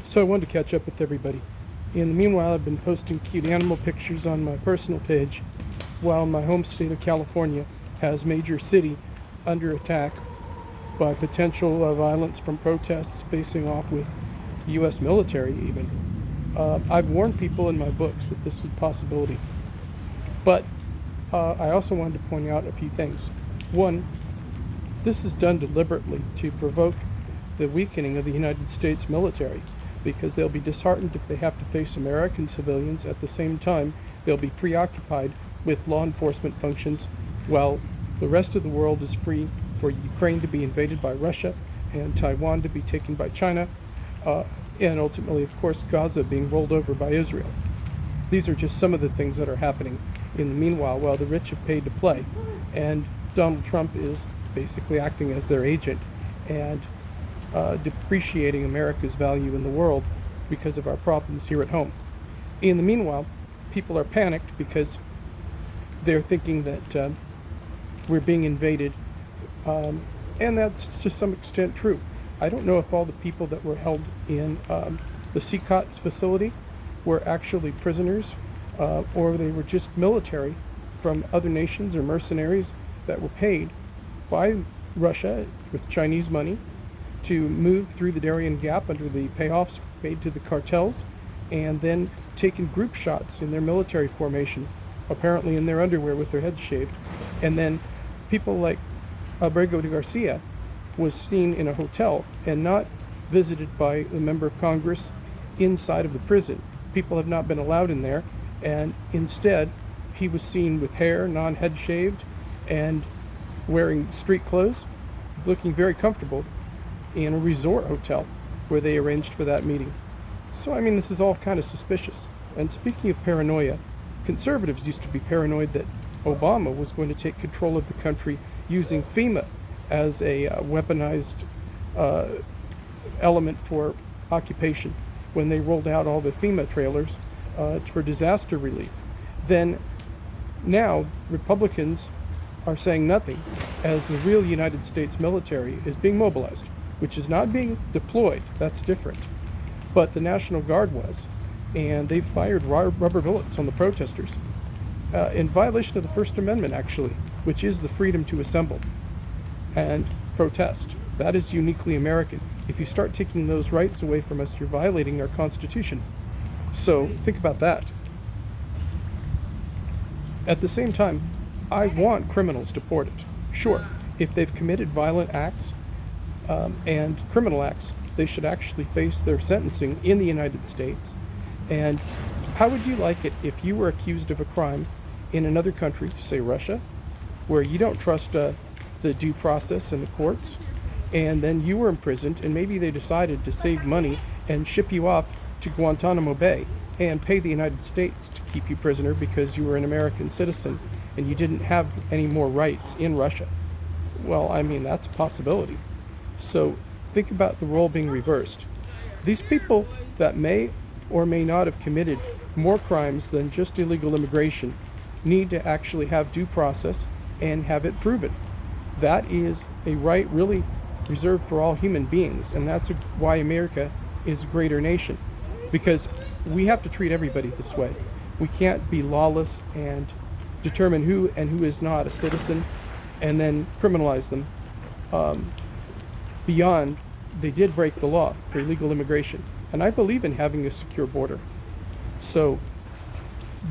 So I wanted to catch up with everybody. In the meanwhile, I've been posting cute animal pictures on my personal page, while my home state of California has major city under attack by potential violence from protests facing off with U.S. military even. I've warned people in my books that this is a possibility. But I also wanted to point out a few things. One, this is done deliberately to provoke the weakening of the United States military, because they'll be disheartened if they have to face American civilians. At the same time, they'll be preoccupied with law enforcement functions while the rest of the world is free for Ukraine to be invaded by Russia and Taiwan to be taken by China, and ultimately, of course, Gaza being rolled over by Israel. These are just some of the things that are happening in the meanwhile, while the rich have paid to play, and Donald Trump is basically acting as their agent and depreciating America's value in the world because of our problems here at home. In the meanwhile, people are panicked because they're thinking that we're being invaded, and that's to some extent true. I don't know if all the people that were held in the CCOT facility were actually prisoners, or they were just military from other nations or mercenaries that were paid by Russia with Chinese money to move through the Darien Gap under the payoffs made to the cartels, and then taken group shots in their military formation, apparently in their underwear with their heads shaved. And then people like Abrego de Garcia was seen in a hotel and not visited by a member of Congress inside of the prison. People have not been allowed in there, and instead he was seen with hair, non-head shaved, and wearing street clothes, looking very comfortable in a resort hotel where they arranged for that meeting. So, I mean, this is all kind of suspicious. And speaking of paranoia, conservatives used to be paranoid that Obama was going to take control of the country using FEMA as a weaponized element for occupation when they rolled out all the FEMA trailers for disaster relief. Then now Republicans are saying nothing as the real United States military is being mobilized, which is not being deployed. That's different. But the National Guard was, and they've fired rubber bullets on the protesters in violation of the First Amendment, actually, which is the freedom to assemble and protest. That is uniquely American. If you start taking those rights away from us, you're violating our Constitution. So think about that. At the same time, I want criminals deported. Sure, if they've committed violent acts and criminal acts, they should actually face their sentencing in the United States. And how would you like it if you were accused of a crime in another country, say Russia, where you don't trust the due process and the courts, and then you were imprisoned, and maybe they decided to save money and ship you off to Guantanamo Bay and pay the United States to keep you prisoner because you were an American citizen and you didn't have any more rights in Russia? Well, I mean, that's a possibility. So think about the role being reversed. These people that may or may not have committed more crimes than just illegal immigration need to actually have due process and have it proven. That is a right really reserved for all human beings, and that's why America is a greater nation, because we have to treat everybody this way. We can't be lawless and determine who and who is not a citizen and then criminalize them beyond they did break the law for illegal immigration. And I believe in having a secure border. So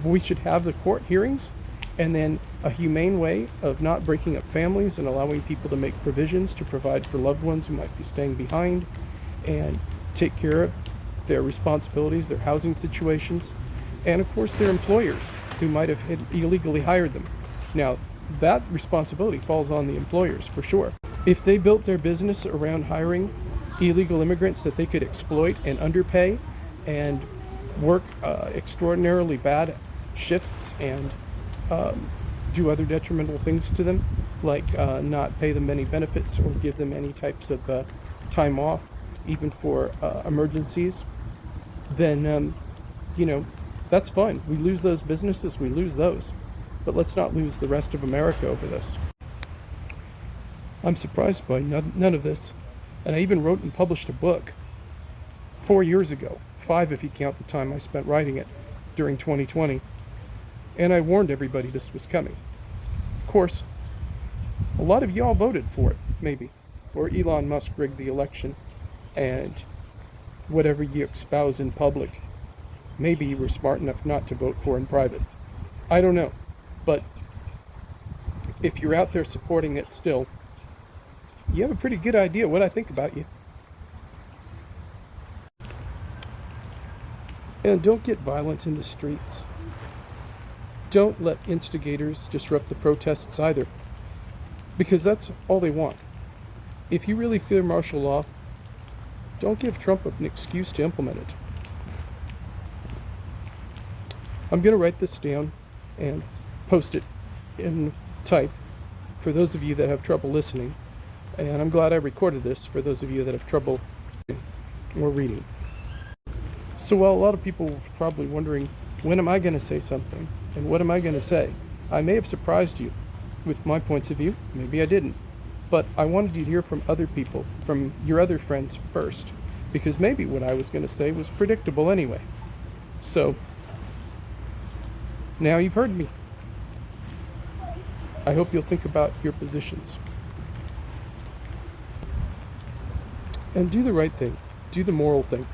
we should have the court hearings and then a humane way of not breaking up families and allowing people to make provisions to provide for loved ones who might be staying behind and take care of their responsibilities, their housing situations, and of course their employers who might have illegally hired them. Now, that responsibility falls on the employers for sure. If they built their business around hiring illegal immigrants that they could exploit and underpay and work extraordinarily bad shifts and do other detrimental things to them, like not pay them any benefits or give them any types of time off, even for emergencies, then, that's fine. We lose those businesses, we lose those. But let's not lose the rest of America over this. I'm surprised by none of this. And I even wrote and published a book 4 years ago, 5 if you count the time I spent writing it during 2020, and I warned everybody this was coming. Of course, a lot of y'all voted for it, maybe, or Elon Musk rigged the election, and whatever you espouse in public, maybe you were smart enough not to vote for in private. I don't know, but if you're out there supporting it still, you have a pretty good idea what I think about you. And don't get violent in the streets. Don't let instigators disrupt the protests either, because that's all they want. If you really fear martial law, don't give Trump an excuse to implement it. I'm going to write this down and post it in type for those of you that have trouble listening. And I'm glad I recorded this for those of you that have trouble or reading. So while a lot of people were probably wondering, when am I going to say something? And what am I going to say? I may have surprised you with my points of view. Maybe I didn't. But I wanted you to hear from other people, from your other friends first. Because maybe what I was going to say was predictable anyway. So, now you've heard me. I hope you'll think about your positions. And do the right thing. Do the moral thing.